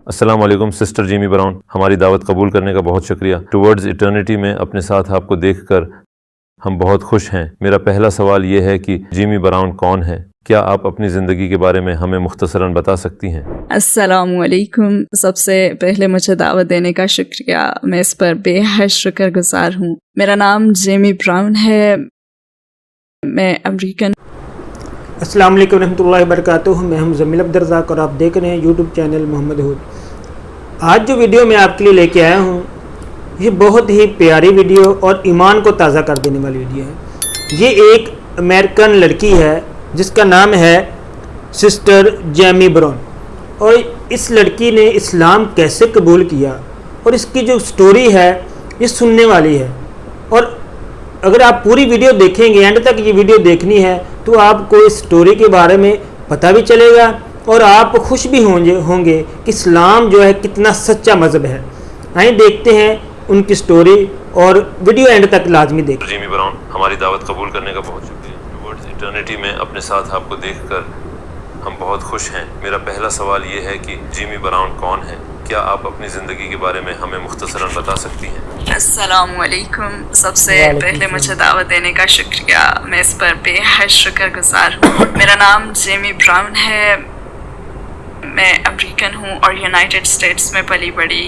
अस्सलाम वालेकुम sister Jimmy brown, हमारी दावत कबूल करने का बहुत शुक्रिया। टुवर्ड्स इटर्निटी में अपने साथ आपको देखकर हम बहुत खुश हैं। मेरा पहला सवाल ये है कि जिमी ब्राउन कौन है? क्या आप अपनी ज़िंदगी के बारे में हमें मुख्तसरन बता सकती हैं? अस्सलाम वालेकुम। सबसे पहले मुझे दावत देने का शुक्रिया, मैं इस पर बेहद शुक्रगुजार हूँ। मेरा नाम जिमी ब्राउन है, मैं अमेरिकन। अस्सलाम वालेकुम रहमतुल्लाहि व बरकातुहू। मैं हूं ज़मील अब्दुर्रज़ाक और आप देख रहे हैं यूट्यूब चैनल मोहम्मद हुद। आज जो वीडियो मैं आपके लिए लेके आया हूं, ये बहुत ही प्यारी वीडियो और ईमान को ताज़ा कर देने वाली वीडियो है। ये एक अमेरिकन लड़की है जिसका नाम है सिस्टर जिमी ब्राउन, और इस लड़की ने इस्लाम कैसे कबूल किया और इसकी जो स्टोरी है ये सुनने वाली है। और अगर आप पूरी वीडियो देखेंगे, एंड तक ये वीडियो देखनी है, तो आपको इस स्टोरी के बारे में पता भी चलेगा और आप खुश भी होंगे कि इस्लाम जो है कितना सच्चा मज़हब है। आइए देखते हैं उनकी स्टोरी और वीडियो एंड तक लाजमी देखें। जिमी ब्राउन, हमारी दावत कबूल करने का बहुत शुक्रिया। टुवर्ड्स इटर्निटी में अपने साथ आपको देखकर हम बहुत खुश हैं। मेरा पहला सवाल ये है कि जिमी ब्राउन कौन है? क्या आप अपनी ज़िंदगी के बारे में हमें मुख्तसरन बता सकती हैं? अस्सलाम वालेकुम। सबसे पहले मुझे दावत देने का शुक्रिया, मैं इस पर बेहद शुक्रगुजार हूँ। मेरा नाम जिमी ब्राउन है, मैं अमेरिकन हूँ और यूनाइटेड स्टेट्स में पली बड़ी।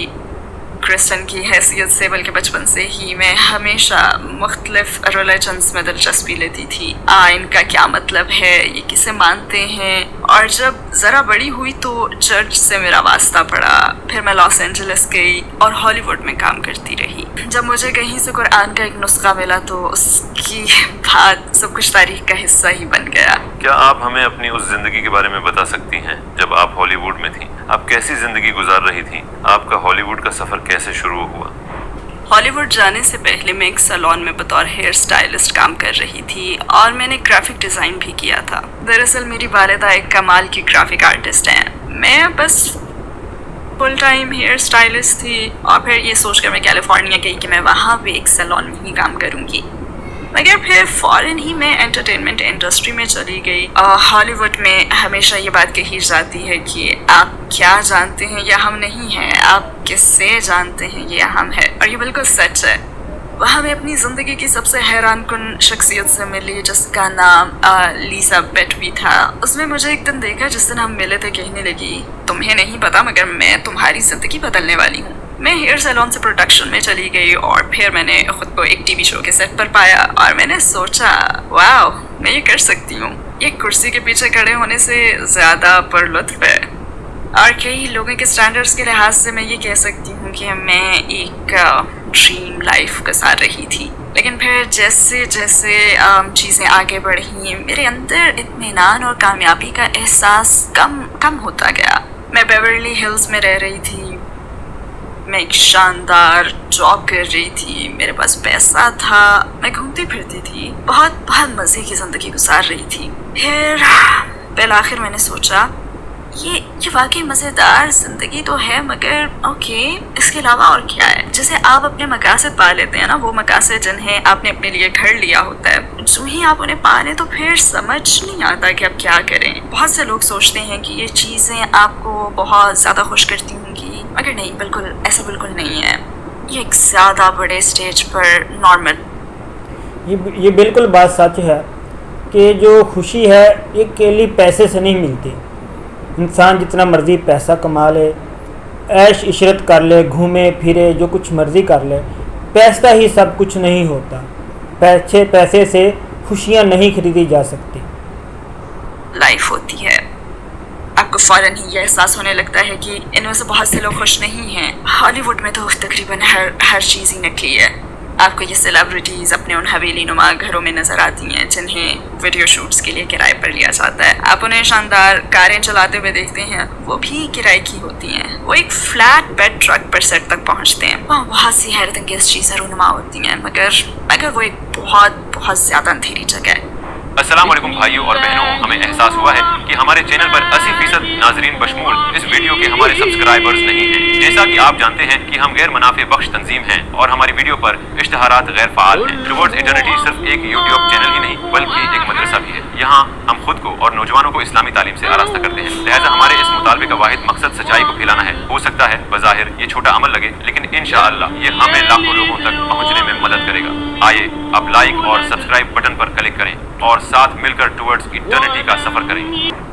क्रिश्चियन की हैसियत से बल्कि बचपन से ही मैं हमेशा मुख्तलिफ रिलीजन्स में दिलचस्पी लेती थी। इनका क्या मतलब है, ये किसे मानते हैं। और जब ज़रा बड़ी हुई तो चर्च से मेरा वास्ता पड़ा। फिर मैं लॉस एंजलिस गई और हॉलीवुड में काम करती रही। जब मुझे कहीं से कुरान का एक नुस्खा मिला तो उसकी बाद सब कुछ तारीख का हिस्सा ही बन गया। क्या आप हमें अपनी उस ज़िंदगी के बारे में बता सकती हैं जब आप हॉलीवुड में थीं? आप कैसी ज़िंदगी गुजार रही थीं? आपका हॉलीवुड का सफ़र कैसे शुरू हुआ? हॉलीवुड जाने से पहले मैं एक सैलून में बतौर हेयर स्टाइलिस्ट काम कर रही थी और मैंने ग्राफिक डिज़ाइन भी किया था। दरअसल मेरी वालिदा एक कमाल की ग्राफिक आर्टिस्ट हैं। मैं बस फुल टाइम हेयर स्टाइलिस्ट थी और फिर ये सोचकर मैं कैलिफोर्निया गई कि मैं वहाँ पे एक सैलून में ही काम करूँगी। मगर फिर फ़ौरन ही मैं एंटरटेनमेंट इंडस्ट्री में चली गई। हॉलीवुड में हमेशा ये बात कही जाती है कि आप क्या जानते हैं या हम नहीं हैं, आप किससे जानते हैं ये हम है, और ये बिल्कुल सच है। वहाँ मैं अपनी ज़िंदगी की सबसे हैरान कुन शख्सियत से मिली जिसका नाम लीसा बेटवी था। उसने मुझे एक दिन देखा, जिस दिन हम मिले थे, कहने लगी, तुम्हें नहीं पता मगर मैं तुम्हारी ज़िंदगी बदलने वाली हूँ। मैं हेयर सैलून से प्रोडक्शन में चली गई और फिर मैंने खुद को एक टीवी शो के सेट पर पाया और मैंने सोचा, वाओ, मैं ये कर सकती हूँ। ये कुर्सी के पीछे खड़े होने से ज़्यादा परलुत्फ है। और कई लोगों के स्टैंडर्ड्स के लिहाज से मैं ये कह सकती हूँ कि मैं एक ड्रीम लाइफ गुजार रही थी। लेकिन फिर जैसे जैसे चीज़ें आगे बढ़ी, मेरे अंदर इत्मीनान और कामयाबी का एहसास कम होता गया। मैं बेवर्ली हिल्स में रह रही थी, मैं एक शानदार जॉब कर रही थी, मेरे पास पैसा था, मैं घूमती फिरती थी, बहुत मज़े की ज़िंदगी गुजार रही थी। फिर बिलाखिर मैंने सोचा, ये वाकई मज़ेदार ज़िंदगी तो है, मगर ओके, इसके अलावा और क्या है। जैसे आप अपने मकासद पा लेते हैं ना, वो मकासद जिन्हें आपने अपने लिए घर लिया होता है, जो ही आप उन्हें पा लें तो फिर समझ नहीं आता कि आप क्या करें। बहुत से लोग सोचते हैं कि ये चीज़ें आपको बहुत ज़्यादा खुश करती होंगी, मगर नहीं, ऐसा बिल्कुल नहीं है। ये एक ज़्यादा बड़े स्टेज पर नॉर्मल। ये बिल्कुल बात सच है कि जो खुशी है ये केवल पैसे से नहीं मिलती। इंसान जितना मर्ज़ी पैसा कमा ले, ऐश इशरत कर ले, घूमे फिरे, जो कुछ मर्ज़ी कर ले, पैसा ही सब कुछ नहीं होता। पैसे से खुशियाँ नहीं खरीदी जा सकती। लाइफ होती है, आपको फ़ौरन ही ये एहसास होने लगता है कि इनमें से बहुत से लोग खुश नहीं हैं। हॉलीवुड में तो तकरीबन हर चीज़ ही नकली है। आपको ये सेलिब्रिटीज़ अपने उन हवेली नुमा घरों में नज़र आती हैं जिन्हें वीडियो शूट्स के लिए किराए पर लिया जाता है। आप उन्हें शानदार कारें चलाते हुए देखते हैं, वो भी किराए की होती हैं। वो एक फ्लैट बेड ट्रक पर सेट तक पहुंचते हैं। वहाँ बहुत सी हैरत अंगेज़ चीज़ें रूनुमा होती हैं, मगर वो एक बहुत ज़्यादा अंधेरी जगह है। अस्सलाम वालेकुम भाइयों और बहनों, हमें एहसास हुआ है कि हमारे चैनल पर 80% नाजरीन बशमूल इस वीडियो के हमारे सब्सक्राइबर्स नहीं हैं। जैसा कि आप जानते हैं कि हम गैर मुनाफे बख्श तंजीम हैं और हमारी वीडियो पर इश्तहारात गैर फाल हैं। टुवर्ड्स इटर्निटी सिर्फ एक यूट्यूब चैनल ही नहीं बल्कि एक मदरसा भी है। यहाँ हम खुद को और नौजवानों को इस्लामी तालीम से आरास्ता करते हैं। लिहाजा हमारे इस मुतालबे का वाहिद मकसद सच्चाई को फैलाना है। हो सकता है बज़ाहिर ये छोटा अमल लगे, लेकिन इंशाअल्लाह ये हमें लाखों लोगों तक पहुँचने में मदद करेगा। आइए अब लाइक और सब्सक्राइब बटन पर क्लिक करें और साथ मिलकर टुवर्ड्स इटर्निटी का सफर करें।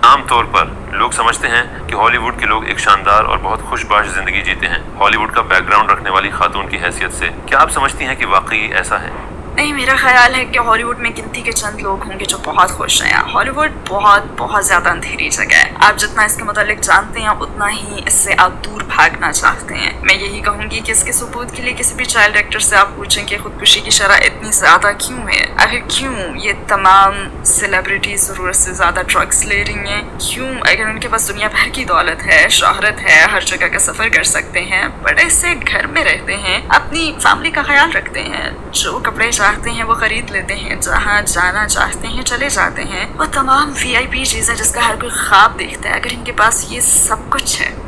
आम तौर पर लोग समझते हैं कि हॉलीवुड के लोग एक शानदार और बहुत खुशबाश जिंदगी जीते हैं। हॉलीवुड का बैकग्राउंड रखने वाली खातून की हैसियत से क्या आप समझती हैं कि वाकई ऐसा है? नहीं, मेरा ख्याल है कि हॉलीवुड में गिनती के चंद लोग होंगे जो बहुत खुश हैं। हॉलीवुड बहुत ज़्यादा अंधेरी जगह है। आप जितना इसके मुतालिक जानते हैं उतना ही इससे आप दूर भागना चाहते हैं। मैं यही कहूँगी कि इसके सबूत के लिए किसी भी चाइल्ड एक्टर से आप पूछें कि खुदकुशी की शरह इतनी ज़्यादा क्यों है। आखिर क्यों ये तमाम सेलिब्रिटी ज़रूरत से ज़्यादा ड्रग्स ले रही हैं? क्यों, अगर उनके पास दुनिया भर की दौलत है, शोहरत है, हर जगह का सफ़र कर सकते हैं, बड़े से घर में रहते हैं, अपनी फैमिली का ख्याल रखते हैं, जो कपड़े चाहते हैं वो खरीद लेते हैं, जहाँ जाना चाहते हैं चले जाते हैं, वो तमाम VIP चीज़ें जिसका हर कोई ख्वाब देखता है, अगर इनके पास ये सब कुछ है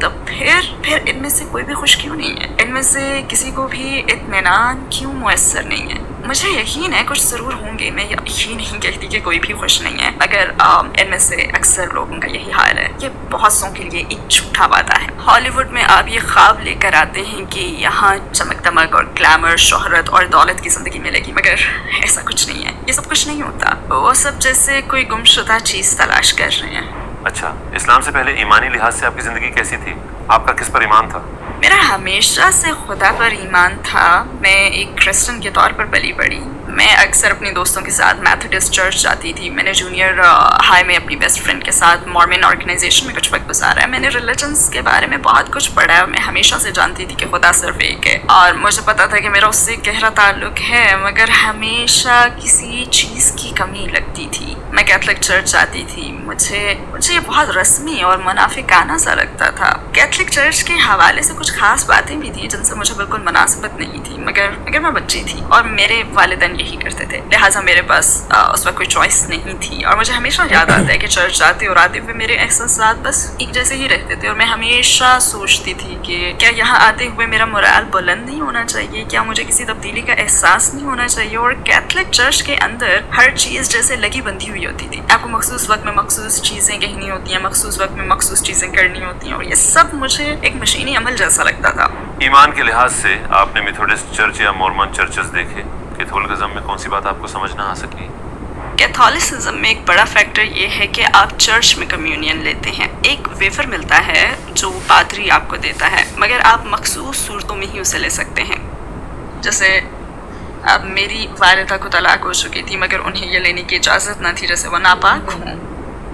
तो फिर इनमें से कोई भी खुश क्यों नहीं है? इनमें से किसी को भी इत्मीनान क्यों मुयस्सर नहीं है? मुझे यकीन है कुछ ज़रूर होंगे, मैं ये नहीं कहती कि कोई भी खुश नहीं है, मगर इनमें से अक्सर लोगों का यही हाल है। ये बहुत सौ के लिए एक झूठा वादा है। हॉलीवुड में आप ये ख्वाब लेकर आते हैं कि यहाँ चमक दमक और ग्लैमर, शोहरत और दौलत की ज़िंदगी मिलेगी, मगर ऐसा कुछ नहीं है। ये सब कुछ नहीं होता। वो सब जैसे कोई गुमशुदा चीज़ तलाश कर रहे हैं। अच्छा, इस्लाम से पहले ईमानी लिहाज से आपकी ज़िंदगी कैसी थी? आपका किस पर ईमान था? मेरा हमेशा से खुदा पर ईमान था। मैं एक क्रिश्चियन के तौर पर पली बड़ी। मैं अक्सर अपने दोस्तों के साथ मेथोडिस्ट चर्च जाती थी। मैंने जूनियर हाई में अपनी बेस्ट फ्रेंड के साथ मॉर्मन ऑर्गेनाइजेशन में कुछ वक्त गुजारा है। मैंने रिलीजन्स के बारे में बहुत कुछ पढ़ा है। मैं हमेशा से जानती थी कि खुदा सिर्फ एक है और मुझे पता था कि मेरा उससे गहरा ताल्लुक है, मगर हमेशा किसी चीज़ की कमी लगती थी। मैं कैथलिक चर्च जाती थी। मुझे ये बहुत रस्मी और मुनाफिकाना सा लगता था। कैथलिक चर्च के हवाले से कुछ खास बातें भी थी जिनसे मुझे बिल्कुल मुनासिबत नहीं थी, मगर मैं बच्ची थी और मेरे वालिदैन यही करते थे, लिहाजा मेरे पास उस वक्त कोई चॉइस नहीं थी। और मुझे हमेशा याद आता है कि चर्च जाते और आते हुए मेरे एहसास बस एक जैसे ही रहते थे और मैं हमेशा सोचती थी कि क्या यहाँ आते हुए मेरा मोराल बुलंद नहीं होना चाहिए, क्या मुझे किसी तब्दीली का एहसास नहीं होना चाहिए। और कैथलिक चर्च के अंदर हर चीज़ जैसे लगी बंधी हुई होती थी। आपको मखसूस वक्त में मखसूस चीज़ें कहनी होती हैं, मखसूस वक्त में मखसूस चीज़ें करनी होती हैं, और ये सब मुझे एक मशीनी अमल जैसा लगता था। ईमान के लिहाज से आपने मेथोडिस्ट चर्च या मॉर्मन चर्चेस देखे? कैथोलिसिज्म में कौन सी बात आपको समझ ना आ सकी? कैथोलिसिज्म में एक बड़ा फैक्टर ये है कि आप चर्च में कम्युनियन लेते हैं। एक वेफर मिलता है जो पादरी आपको देता है, मगर आप मखसूस सूरतों में ही उसे ले सकते हैं। जैसे अब मेरी वालिदा को तलाक हो चुकी थी, मगर उन्हें ये लेने की इजाज़त न थी, जैसे वो नापाक हूँ।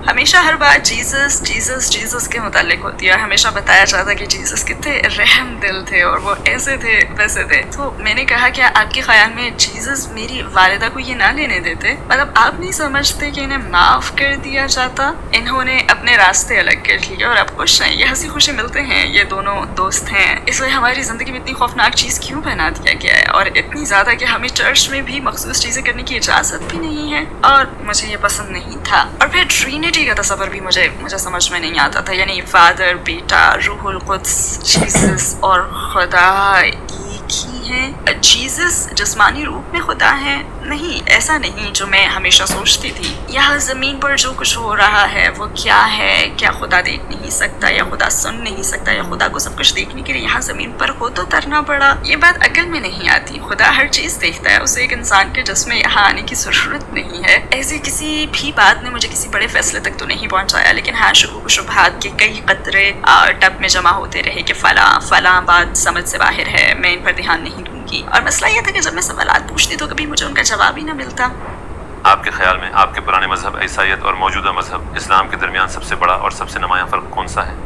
हमेशा हर बात जीसस के मुतालिक होती है। हमेशा बताया जाता कि जीसस कितने रहम दिल थे और वो ऐसे थे वैसे थे। तो मैंने कहा कि आपके ख्याल में जीसस मेरी वालिदा को ये ना लेने देते? मतलब आप नहीं समझते कि इन्हें माफ़ कर दिया जाता? इन्होंने अपने रास्ते अलग कर लिए और अब खुश हैं, ये हंसी खुशी मिलते हैं, ये दोनों दोस्त हैं। इसलिए हमारी ज़िंदगी में इतनी खौफनाक चीज़ क्यों बना दिया गया है, और इतनी ज़्यादा कि हमें चर्च में भी मखसूस चीज़ें करने की इजाज़त भी नहीं है। और मुझे ये पसंद नहीं था। और फिर ट्रिनिटी का तस्वर भी मुझे समझ में नहीं आता था, यानी फादर, बेटा, रूहुल कुद्स, जीसस और खुदा एक ही हैं। जीसस जिस्मानी रूप में खुदा है? नहीं, ऐसा नहीं जो मैं हमेशा सोचती थी। यहाँ ज़मीन पर जो कुछ हो रहा है वो क्या है? क्या खुदा देख नहीं सकता, या खुदा सुन नहीं सकता, या खुदा को सब कुछ देखने के लिए यहाँ ज़मीन पर हो तो तरना पड़ा? ये बात अकल में नहीं आती। खुदा हर चीज़ देखता है, उसे एक इंसान के जिस्म में यहाँ आने की ज़रूरत नहीं है। ऐसी किसी भी बात ने मुझे किसी बड़े फैसले तक तो नहीं पहुँचाया, लेकिन हाँ, शुबहात के कई कतरे टब में जमा होते रहे कि फलां बात समझ से बाहर है, मैं इन पर ध्यान नहीं दूंगी। और मसला यह था कि जब मैं सवालात पूछती तो कभी मुझे उनका जवाब ही ना मिलता। आपके ख्याल में आपके पुराने मजहब ईसाईयत और मौजूदा मजहब इस्लाम के दरमियान सबसे बड़ा और सबसे नुमायां फ़र्क कौन सा है?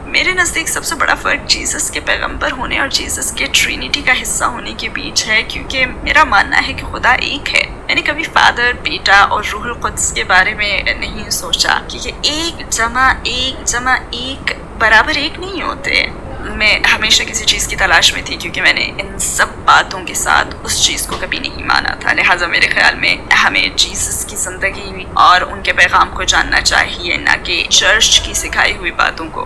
मेरे नज़दीक सबसे बड़ा फ़र्क जीसस के पैगंबर होने और जीसस के ट्रिनिटी का हिस्सा होने के बीच है, क्योंकि मेरा मानना है कि खुदा एक है। मैंने कभी फादर, बेटा और रूहुल कुद्स के बारे में नहीं सोचा, क्योंकि एक जमा एक बराबर एक नहीं होते। میں ہمیشہ کسی چیز کی تلاش میں تھی، کیونکہ میں نے ان سب باتوں کے ساتھ اس چیز کو کبھی نہیں مانا تھا. لہٰذا میرے خیال میں ہمیں جیسس کی زندگی اور ان کے پیغام کو جاننا چاہیے، نہ کہ چرچ کی سکھائی ہوئی باتوں کو.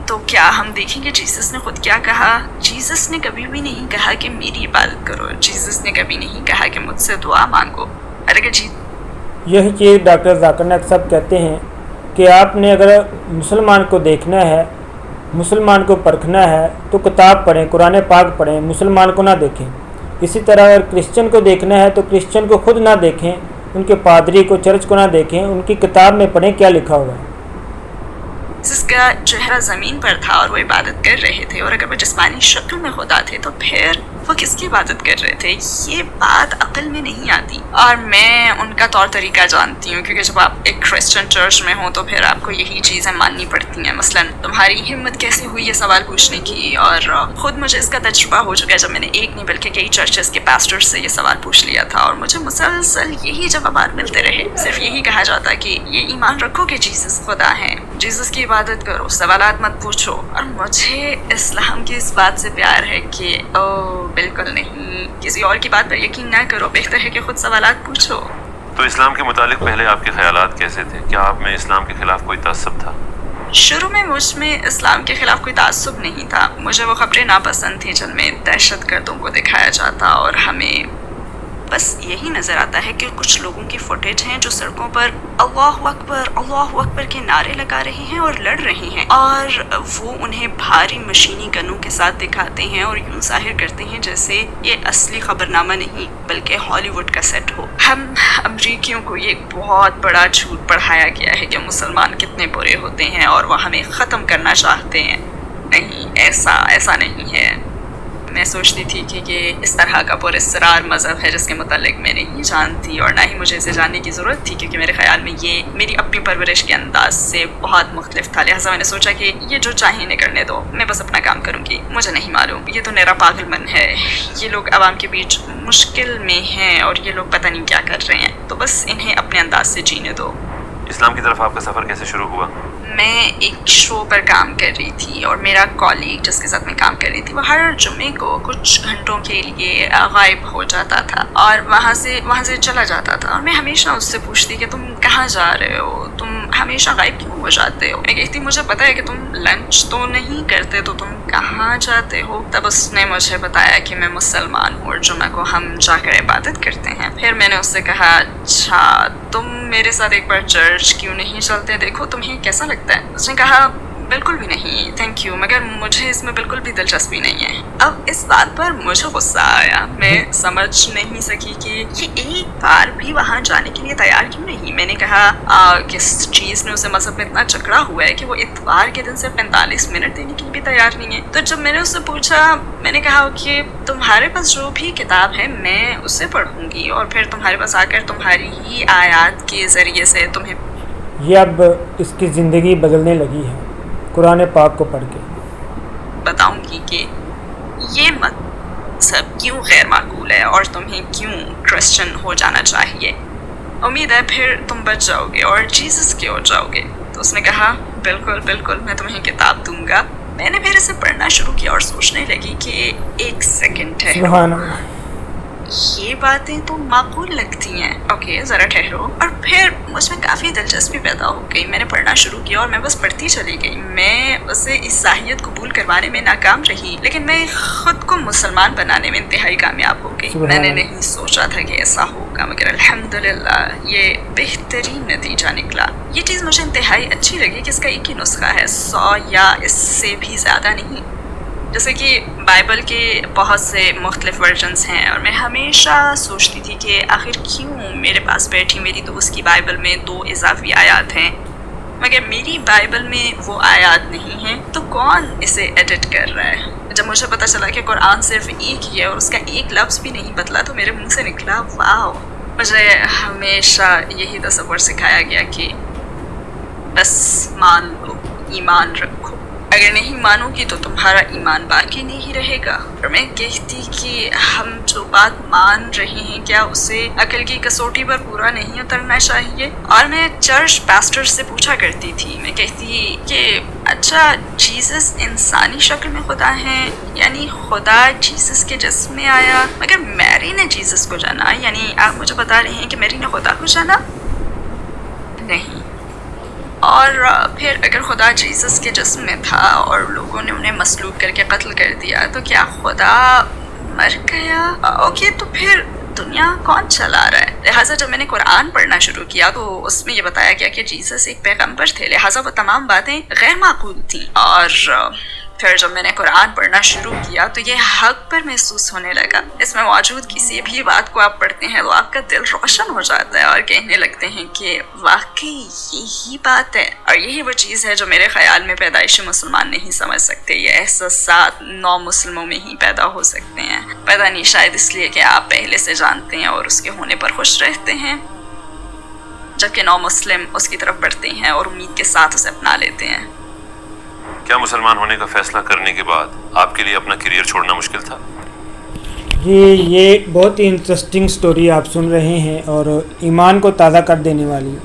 تو کیا ہم دیکھیں گے جیسس نے خود کیا کہا؟ جیسس نے کبھی بھی نہیں کہا کہ میری عبادت کرو. جیسس نے کبھی نہیں کہا کہ مجھ سے دعا مانگو. یہی چیز ڈاکٹر ذاکر نائک صاحب کہتے ہیں کہ آپ نے اگر مسلمان کو دیکھنا ہے، مسلمان کو پرکھنا ہے تو کتاب پڑھیں، قرآن پاک پڑھیں، مسلمان کو نہ دیکھیں. اسی طرح اگر کرسچن کو دیکھنا ہے تو کرسچن کو خود نہ دیکھیں، ان کے پادری کو، چرچ کو نہ دیکھیں، ان کی کتاب میں پڑھیں کیا لکھا ہوا ہے. جس کا چہرہ زمین پر تھا اور وہ عبادت کر رہے تھے، اور اگر وہ جسمانی شکل میں خدا تھے تو پھر وہ کس کی عبادت کر رہے تھے؟ یہ بات عقل میں نہیں آتی. اور میں ان کا طور طریقہ جانتی ہوں، کیونکہ جب آپ ایک کرسچن چرچ میں ہوں تو پھر آپ کو یہی چیزیں ماننی پڑتی ہیں. مثلا تمہاری ہمت کیسے ہوئی یہ سوال پوچھنے کی؟ اور خود مجھے اس کا تجربہ ہو چکا ہے جب میں نے ایک نہیں بلکہ کئی چرچز کے پاسٹر سے یہ سوال پوچھ لیا تھا، اور مجھے مسلسل یہی جوابات ملتے رہے. صرف یہی کہا جاتا کہ یہ ایمان رکھو کہ جیسس خدا ہے، جیسس کی عبادت کرو، سوالات مت پوچھو. اور مجھے اسلام کی اس بات سے پیار ہے کہ بالکل نہیں، کسی اور کی بات پر یقین نہ کرو، بہتر ہے کہ خود سوالات پوچھو. تو اسلام کے متعلق پہلے آپ کے خیالات کیسے تھے؟ کیا آپ میں اسلام کے خلاف کوئی تعصب تھا؟ شروع میں مجھ میں اسلام کے خلاف کوئی تعصب نہیں تھا. مجھے وہ خبریں ناپسند تھیں جن میں دہشت گردوں کو دکھایا جاتا، اور ہمیں بس یہی نظر آتا ہے کہ کچھ لوگوں کی فوٹیج ہیں جو سڑکوں پر اللہ اکبر کے نعرے لگا رہے ہیں اور لڑ رہے ہیں، اور وہ انہیں بھاری مشینی گنوں کے ساتھ دکھاتے ہیں اور یوں ظاہر کرتے ہیں جیسے یہ اصلی خبرنامہ نہیں بلکہ ہالی ووڈ کا سیٹ ہو. ہم امریکیوں کو یہ بہت بڑا جھوٹ پڑھایا گیا ہے کہ مسلمان کتنے برے ہوتے ہیں اور وہ ہمیں ختم کرنا چاہتے ہیں. نہیں، ایسا نہیں ہے. میں سوچتی تھی کہ یہ اس طرح کا پراسرار مذہب ہے جس کے متعلق میں نہیں جانتی، اور نہ ہی مجھے اسے جاننے کی ضرورت تھی، کیونکہ میرے خیال میں یہ میری اپنی پرورش کے انداز سے بہت مختلف تھا. لہٰذا میں نے سوچا کہ یہ جو چاہیں انہیں کرنے دو، میں بس اپنا کام کروں گی. مجھے نہیں معلوم، یہ تو میرا پاگل من ہے. یہ لوگ عوام کے بیچ مشکل میں ہیں اور یہ لوگ پتہ نہیں کیا کر رہے ہیں، تو بس انہیں اپنے انداز سے جینے دو. اسلام کی طرف آپ کا سفر کیسے شروع ہوا؟ میں ایک شو پر کام کر رہی تھی، اور میرا کالیگ جس کے ساتھ میں کام کر رہی تھی وہ ہر جمعے کو کچھ گھنٹوں کے لیے غائب ہو جاتا تھا اور وہاں سے چلا جاتا تھا. اور میں ہمیشہ اس سے پوچھتی کہ تم کہاں جا رہے ہو، تم ہمیشہ غائب کیوں ہو جاتے ہو؟ میں کہتی مجھے پتا ہے کہ تم لنچ تو نہیں کرتے، تو تم کہاں جاتے ہو؟ تب اس نے مجھے بتایا کہ میں مسلمان ہوں اور جمعہ کو ہم جا کر عبادت کرتے ہیں. پھر میں نے اس سے کہا اچھا تم میرے ساتھ ایک بار چرچ کیوں نہیں چلتے، دیکھو تمہیں کیسا لگتا ہے. اس نے کہا بالکل بھی نہیں، تھینک یو، مگر مجھے اس میں بالکل بھی دلچسپی نہیں ہے. اب اس بات پر مجھے غصہ آیا. میں سمجھ نہیں سکی کہ یہ ایک بار بھی وہاں جانے کے لیے تیار کیوں نہیں. میں نے کہا کس چیز نے اسے مذہب میں اتنا جکڑا ہوا ہے کہ وہ اتوار کے دن سے 45 منٹ دینے کے لیے بھی تیار نہیں ہے. تو جب میں نے اس سے پوچھا، میں نے کہا کہ تمہارے پاس جو بھی کتاب ہے میں اسے پڑھوں گی اور پھر تمہارے پاس آ کر تمہاری ہی آیات کے ذریعے سے تمہیں یہ اب اس کی زندگی بدلنے لگی ہے قرآن پاک کو پڑھ کے. بتاؤں گی کہ یہ مذہب کیوں غیر معقول ہے اور تمہیں کیوں کرسچن ہو جانا چاہیے. امید ہے پھر تم بچ جاؤ گے اور جیسس کے ہو جاؤ گے. تو اس نے کہا بالکل میں تمہیں کتاب دوں گا. میں نے پھر اسے پڑھنا شروع کیا اور سوچنے لگی کہ ایک سیکنڈ ٹھہرو، یہ باتیں تو معقول لگتی ہیں، اوکے ذرا ٹھہرو. اور پھر مجھ میں کافی دلچسپی پیدا ہو گئی. میں نے پڑھنا شروع کیا اور میں بس پڑھتی چلی گئی. میں اسے اس صلاحیت قبول کروانے میں ناکام رہی، لیکن میں خود کو مسلمان بنانے میں انتہائی کامیاب ہو گئی. میں نے نہیں سوچا تھا کہ ایسا ہوگا، مگر الحمدللہ یہ بہترین نتیجہ نکلا. یہ چیز مجھے انتہائی اچھی لگی کہ اس کا ایک ہی نسخہ ہے، 100 یا اس سے بھی زیادہ نہیں. جیسے کہ بائبل کے بہت سے مختلف ورژنز ہیں، اور میں ہمیشہ سوچتی تھی کہ آخر کیوں میرے پاس بیٹھی میری دوست کی بائبل میں 2 اضافی آیات ہیں مگر میری بائبل میں وہ آیات نہیں ہیں، تو کون اسے ایڈٹ کر رہا ہے؟ جب مجھے پتہ چلا کہ قرآن صرف ایک ہی ہے اور اس کا ایک لفظ بھی نہیں بدلا تو میرے منہ سے نکلا واو. مجھے ہمیشہ یہی تصور سکھایا گیا کہ بس مان لو، ایمان رکھو. اگر نہیں مانو گی تو تمہارا ایمان باقی نہیں رہے گا. اور میں کہتی کہ ہم جو بات مان رہے ہیں کیا اسے عقل کی کسوٹی پر پورا نہیں اترنا چاہیے؟ اور میں چرچ پاسٹر سے پوچھا کرتی تھی، میں کہتی کہ اچھا اچھا جیسس انسانی شکل میں خدا ہیں، یعنی خدا جیسس کے جسم میں آیا، مگر میری نے جیسس کو جانا، یعنی آپ مجھے بتا رہے ہیں کہ میری نے خدا کو جانا؟ نہیں۔ اور پھر اگر خدا جیسس کے جسم میں تھا اور لوگوں نے انہیں مصلوب کر کے قتل کر دیا تو کیا خدا مر گیا؟ اوکے، تو پھر دنیا کون چلا رہا ہے؟ لہٰذا جب میں نے قرآن پڑھنا شروع کیا تو اس میں یہ بتایا گیا کہ جیسس ایک پیغمبر تھے، لہٰذا وہ تمام باتیں غیر معقول تھیں۔ اور پھر جب میں نے قرآن پڑھنا شروع کیا تو یہ حق پر محسوس ہونے لگا۔ اس میں موجود کسی بھی بات کو آپ پڑھتے ہیں تو آپ کا دل روشن ہو جاتا ہے اور کہنے لگتے ہیں کہ واقعی یہی بات ہے، اور یہی وہ چیز ہے جو میرے خیال میں پیدائشی مسلمان نہیں سمجھ سکتے۔ یہ احساسات نو مسلموں میں ہی پیدا ہو سکتے ہیں، پتہ نہیں شاید اس لیے کہ آپ پہلے سے جانتے ہیں اور اس کے ہونے پر خوش رہتے ہیں، جبکہ نو مسلم اس کی طرف بڑھتے ہیں اور امید کے ساتھ اسے اپنا لیتے ہیں۔ کیا مسلمان ہونے کا فیصلہ کرنے کے بعد آپ کے لیے اپنا کیریئر چھوڑنا مشکل تھا؟ جی، یہ بہت ہی انٹرسٹنگ سٹوری آپ سن رہے ہیں اور ایمان کو تازہ کر دینے والی۔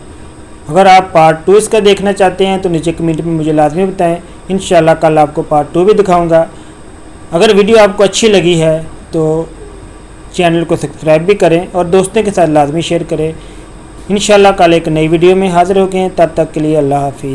اگر آپ پارٹ 2 اس کا دیکھنا چاہتے ہیں تو نیچے کمنٹ میں مجھے لازمی بتائیں، انشاءاللہ کل آپ کو پارٹ 2 بھی دکھاؤں گا۔ اگر ویڈیو آپ کو اچھی لگی ہے تو چینل کو سبسکرائب بھی کریں اور دوستوں کے ساتھ لازمی شیئر کریں۔ انشاءاللہ کل ایک نئی ویڈیو میں حاضر ہو گئے ہیں، تب تک کے لیے اللہ حافظ۔